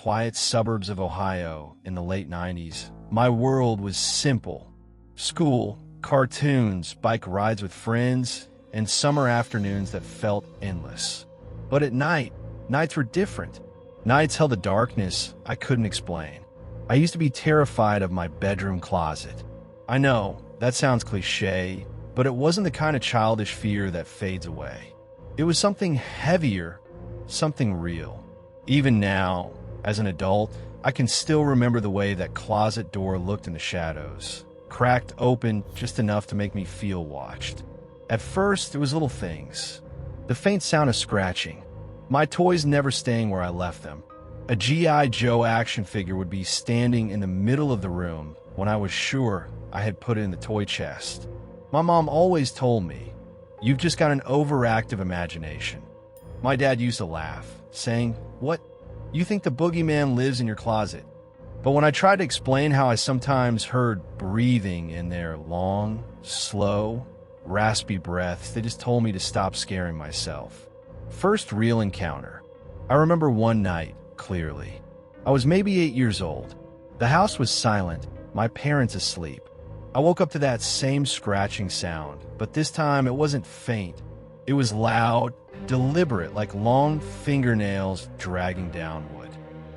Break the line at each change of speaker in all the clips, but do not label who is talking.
quiet suburbs of Ohio in the late 90s, my world was simple. School, cartoons, bike rides with friends, and summer afternoons that felt endless. But at night, nights were different. Nights held a darkness I couldn't explain. I used to be terrified of my bedroom closet. I know, that sounds cliche, but it wasn't the kind of childish fear that fades away. It was something heavier, something real. Even now, as an adult, I can still remember the way that closet door looked in the shadows, cracked open just enough to make me feel watched. At first, it was little things. The faint sound of scratching, my toys never staying where I left them. A G.I. Joe action figure would be standing in the middle of the room when I was sure I had put it in the toy chest. My mom always told me, "You've just got an overactive imagination." My dad used to laugh, saying, "What? You think the boogeyman lives in your closet?" But when I tried to explain how I sometimes heard breathing in their long, slow, raspy breaths, they just told me to stop scaring myself. First real encounter. I remember one night, clearly. I was maybe 8 years old. The house was silent, my parents asleep. I woke up to that same scratching sound, but this time it wasn't faint. It was loud, deliberate, like long fingernails dragging down wood.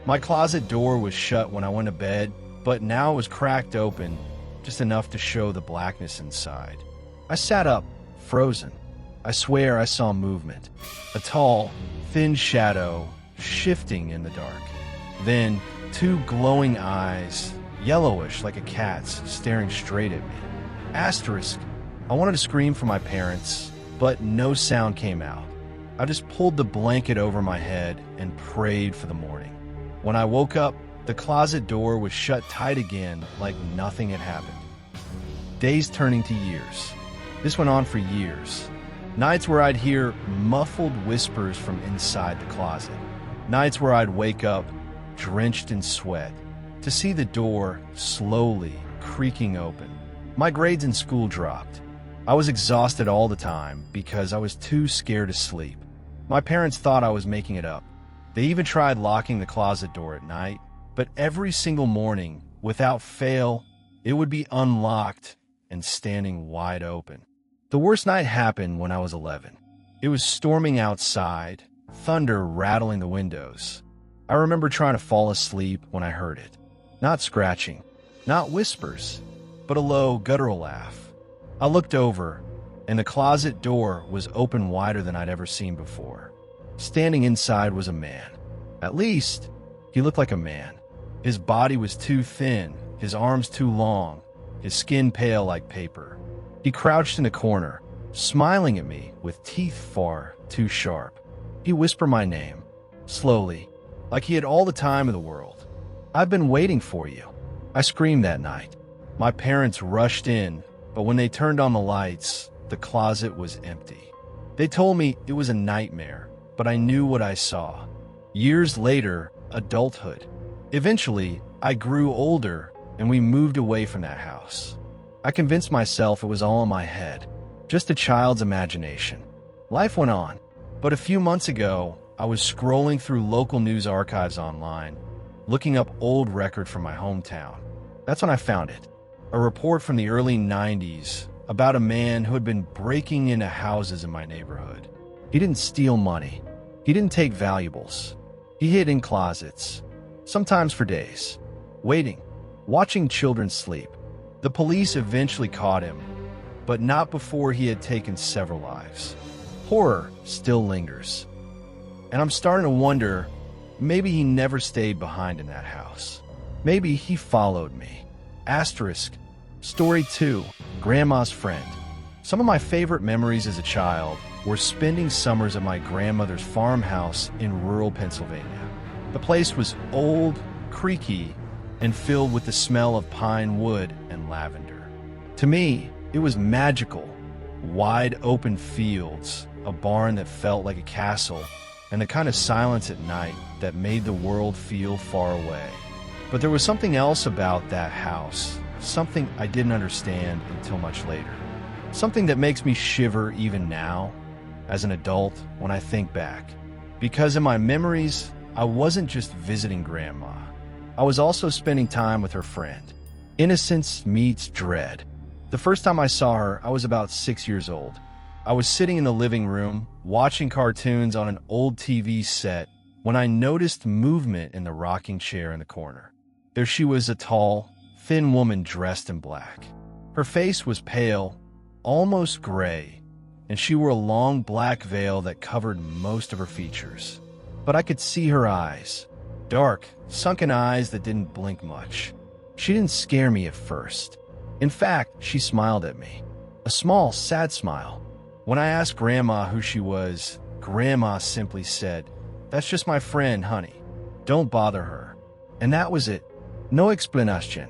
My closet door was shut when I went to bed, but now it was cracked open, just enough to show the blackness inside. I sat up, frozen. I swear I saw movement. A tall, thin shadow shifting in the dark. Then, two glowing eyes, yellowish like a cat's, staring straight at me. Asterisk. I wanted to scream for my parents, but no sound came out. I just pulled the blanket over my head and prayed for the morning. When I woke up, the closet door was shut tight again, like nothing had happened. Days turning to years. This went on for years. Nights where I'd hear muffled whispers from inside the closet. Nights where I'd wake up, drenched in sweat, to see the door slowly creaking open. My grades in school dropped. I was exhausted all the time because I was too scared to sleep. My parents thought I was making it up. They even tried locking the closet door at night, but every single morning, without fail, it would be unlocked and standing wide open. The worst night happened when I was 11. It was storming outside, thunder rattling the windows. I remember trying to fall asleep when I heard it. Not scratching, not whispers, but a low, guttural laugh. I looked over, and the closet door was open wider than I'd ever seen before. Standing inside was a man. At least, he looked like a man. His body was too thin, his arms too long, his skin pale like paper. He crouched in a corner, smiling at me with teeth far too sharp. He whispered my name, slowly, like he had all the time in the world. "I've been waiting for you." I screamed that night. My parents rushed in, but when they turned on the lights, the closet was empty. They told me it was a nightmare, but I knew what I saw. Years later, adulthood. Eventually, I grew older, and we moved away from that house. I convinced myself it was all in my head, just a child's imagination. Life went on, but a few months ago, I was scrolling through local news archives online, looking up old record from my hometown. That's when I found it. A report from the early 90s about a man who had been breaking into houses in my neighborhood. He didn't steal money. He didn't take valuables. He hid in closets, sometimes for days, waiting, watching children sleep. The police eventually caught him, but not before he had taken several lives. Horror still lingers. And I'm starting to wonder, maybe he never stayed behind in that house. Maybe he followed me. Asterisk. Story 2. Grandma's Friend. Some of my favorite memories as a child were spending summers at my grandmother's farmhouse in rural Pennsylvania. The place was old, creaky, and filled with the smell of pine wood and lavender. To me, it was magical. Wide open fields, a barn that felt like a castle, and the kind of silence at night that made the world feel far away. But there was something else about that house, something I didn't understand until much later. Something that makes me shiver even now, as an adult, when I think back. Because in my memories, I wasn't just visiting Grandma. I was also spending time with her friend. Innocence meets dread. The first time I saw her, I was about 6 years old. I was sitting in the living room, watching cartoons on an old TV set, when I noticed movement in the rocking chair in the corner. There she was, a tall, thin woman dressed in black. Her face was pale, almost gray, and she wore a long black veil that covered most of her features. But I could see her eyes, dark, sunken eyes that didn't blink much. She didn't scare me at first. In fact, she smiled at me, a small, sad smile. When I asked Grandma who she was, Grandma simply said, "That's just my friend, honey. Don't bother her." And that was it. No explanation,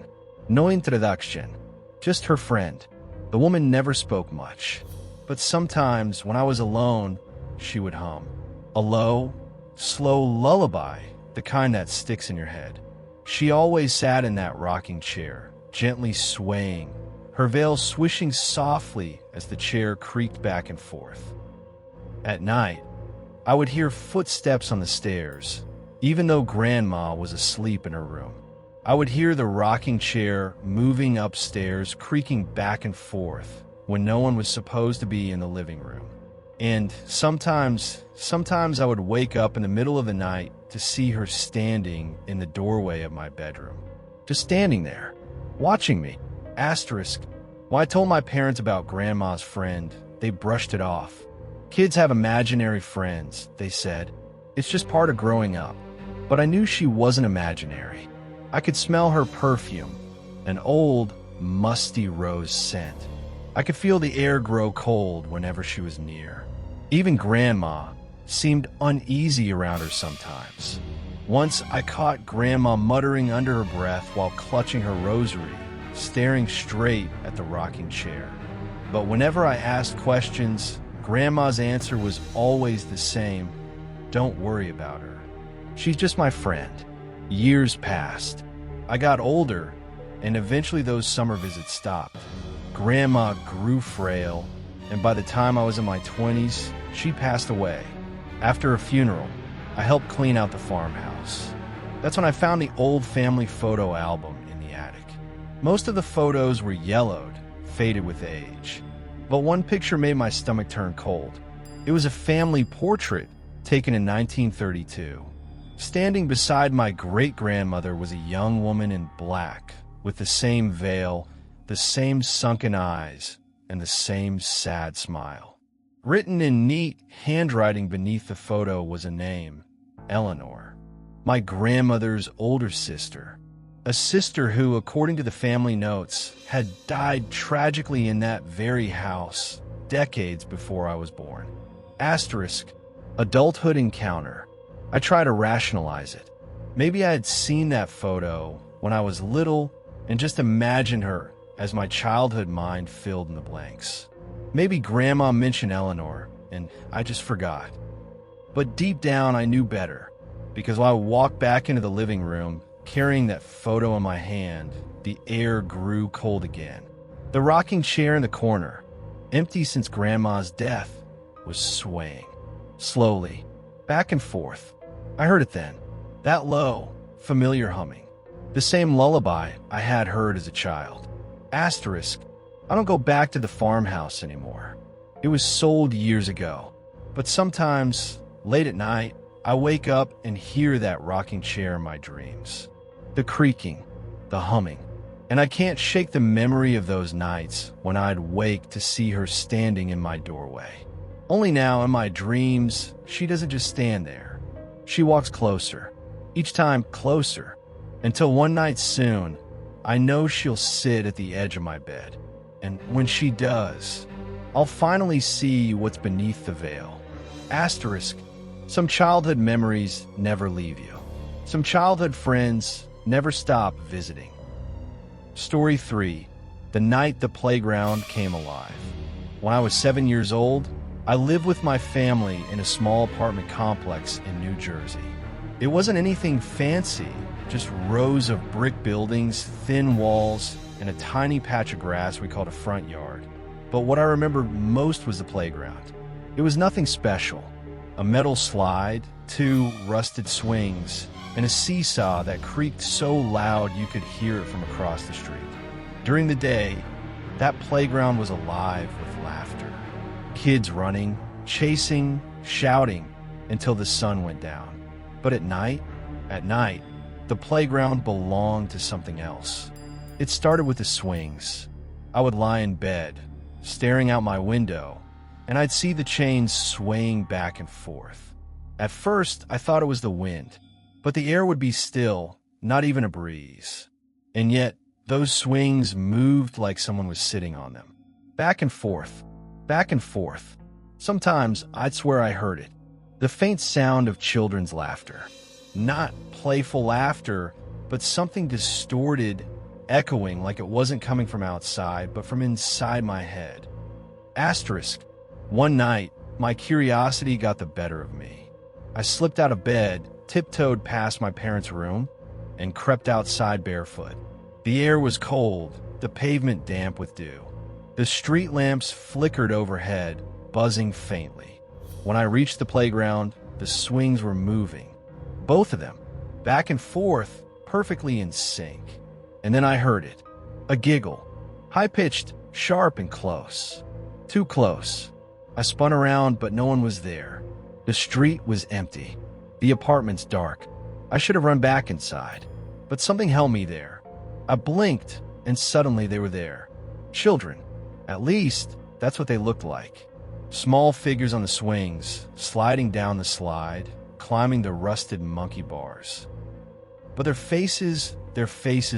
no introduction, just her friend. The woman never spoke much, but sometimes when I was alone, she would hum a low, slow lullaby, the kind that sticks in your head. She always sat in that rocking chair, gently swaying, her veil swishing softly as the chair creaked back and forth. At night, I would hear footsteps on the stairs, even though Grandma was asleep in her room. I would hear the rocking chair moving upstairs, creaking back and forth when no one was supposed to be in the living room. And sometimes I would wake up in the middle of the night to see her standing in the doorway of my bedroom. Just standing there, watching me. Asterisk. When I told my parents about Grandma's friend, they brushed it off. Kids have imaginary friends, they said. It's just part of growing up. But I knew she wasn't imaginary. I could smell her perfume, an old, musty rose scent. I could feel the air grow cold whenever she was near. Even Grandma seemed uneasy around her sometimes. Once I caught Grandma muttering under her breath while clutching her rosary, staring straight at the rocking chair. But whenever I asked questions, Grandma's answer was always the same: "Don't worry about her. She's just my friend." Years passed. I got older, and eventually those summer visits stopped. Grandma grew frail, and by the time I was in my 20s, she passed away. After a funeral, I helped clean out the farmhouse. That's when I found the old family photo album in the attic. Most of the photos were yellowed, faded with age. But one picture made my stomach turn cold. It was a family portrait taken in 1932. Standing beside my great-grandmother was a young woman in black, with the same veil, the same sunken eyes, and the same sad smile. Written in neat handwriting beneath the photo was a name: Eleanor, my grandmother's older sister. A sister who, according to the family notes, had died tragically in that very house decades before I was born. Asterisk, adulthood encounter. I try to rationalize it. Maybe I had seen that photo when I was little and just imagined her as my childhood mind filled in the blanks. Maybe Grandma mentioned Eleanor and I just forgot. But deep down I knew better, because when I walked back into the living room, carrying that photo in my hand, the air grew cold again. The rocking chair in the corner, empty since Grandma's death, was swaying. Slowly, back and forth. I heard it then. That low, familiar humming. The same lullaby I had heard as a child. Asterisk, I don't go back to the farmhouse anymore. It was sold years ago. But sometimes, late at night, I wake up and hear that rocking chair in my dreams. The creaking, the humming, and I can't shake the memory of those nights when I'd wake to see her standing in my doorway. Only now in my dreams, she doesn't just stand there. She walks closer, each time closer, until one night soon, I know she'll sit at the edge of my bed. And when she does, I'll finally see what's beneath the veil. Asterisk, some childhood memories never leave you. Some childhood friends never stop visiting. Story 3. The night the playground came alive. When I was 7 years old, I lived with my family in a small apartment complex in New Jersey. It wasn't anything fancy, just rows of brick buildings, thin walls, and a tiny patch of grass we called a front yard. But what I remember most was the playground. It was nothing special. A metal slide, 2 rusted swings, and a seesaw that creaked so loud you could hear it from across the street. During the day, that playground was alive with laughter. Kids running, chasing, shouting until the sun went down. But at night, the playground belonged to something else. It started with the swings. I would lie in bed, staring out my window, and I'd see the chains swaying back and forth. At first, I thought it was the wind, but the air would be still, not even a breeze. And yet, those swings moved like someone was sitting on them. Back and forth, back and forth. Sometimes I'd swear I heard it. The faint sound of children's laughter. Not playful laughter, but something distorted, echoing like it wasn't coming from outside, but from inside my head. Asterisk. One night, my curiosity got the better of me. I slipped out of bed, tiptoed past my parents' room, and crept outside barefoot. The air was cold, the pavement damp with dew. The street lamps flickered overhead, buzzing faintly. When I reached the playground, the swings were moving. Both of them, back and forth, perfectly in sync. And then I heard it. A giggle. High-pitched, sharp and close. Too close. I spun around, but no one was there. The street was empty. The apartment's dark. I should have run back inside. But something held me there. I blinked, and suddenly they were there. Children. At least, that's what they looked like. Small figures on the swings, sliding down the slide, climbing the rusted monkey bars. But their faces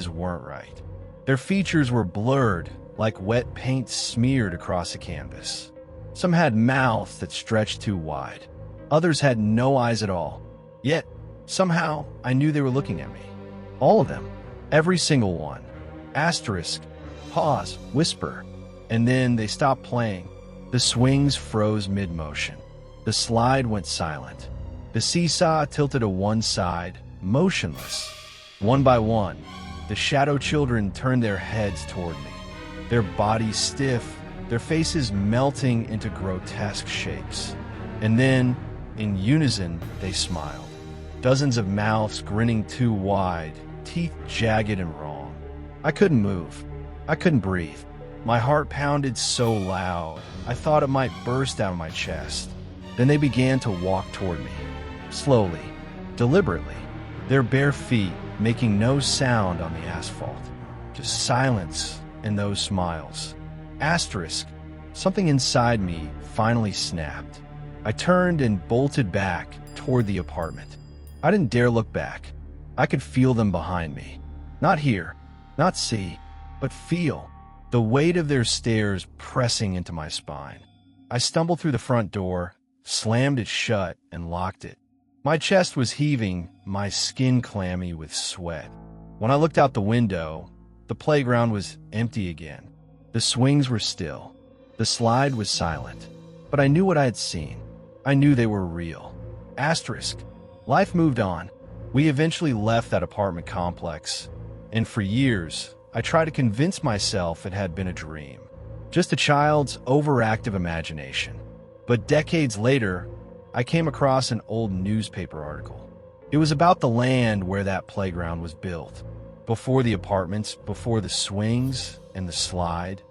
weren't right. Their features were blurred, like wet paint smeared across a canvas. Some had mouths that stretched too wide. Others had no eyes at all. Yet, somehow, I knew they were looking at me. All of them. Every single one. Asterisk. Pause. Whisper. And then they stopped playing. The swings froze mid-motion. The slide went silent. The seesaw tilted to one side, motionless. One by one, the shadow children turned their heads toward me, their bodies stiff, their faces melting into grotesque shapes. And then, in unison, they smiled. Dozens of mouths grinning too wide, teeth jagged and wrong. I couldn't move. I couldn't breathe. My heart pounded so loud, I thought it might burst out of my chest. Then they began to walk toward me, slowly, deliberately, their bare feet making no sound on the asphalt. Just silence and those smiles. Asterisk. Something inside me finally snapped. I turned and bolted back toward the apartment. I didn't dare look back. I could feel them behind me. Not hear, not see, but feel. The weight of their stares pressing into my spine. I stumbled through the front door, slammed it shut, and locked it. My chest was heaving, my skin clammy with sweat. When I looked out the window, the playground was empty again. The swings were still. The slide was silent. But I knew what I had seen. I knew they were real. Asterisk. Life moved on. We eventually left that apartment complex. And for years, I tried to convince myself it had been a dream. Just a child's overactive imagination. But decades later, I came across an old newspaper article. It was about the land where that playground was built. Before the apartments, before the swings and the slide,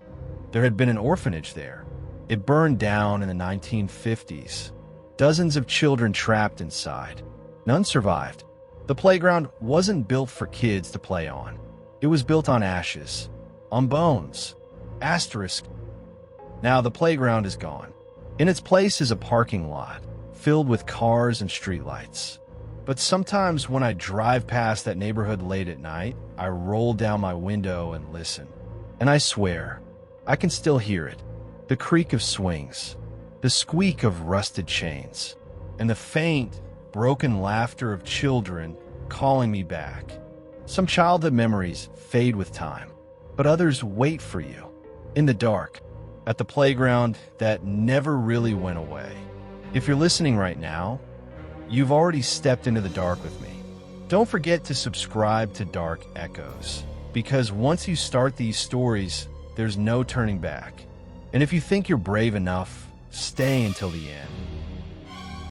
there had been an orphanage there. It burned down in the 1950s. Dozens of children trapped inside. None survived. The playground wasn't built for kids to play on. It was built on ashes, on bones. Asterisk. Now the playground is gone. In its place is a parking lot, filled with cars and streetlights. But sometimes when I drive past that neighborhood late at night, I roll down my window and listen. And I swear, I can still hear it. The creak of swings, the squeak of rusted chains, and the faint, broken laughter of children calling me back. Some childhood memories fade with time, but others wait for you, in the dark, at the playground that never really went away. If you're listening right now, you've already stepped into the dark with me. Don't forget to subscribe to Dark Echoes, because once you start these stories, there's no turning back. And if you think you're brave enough, stay until the end.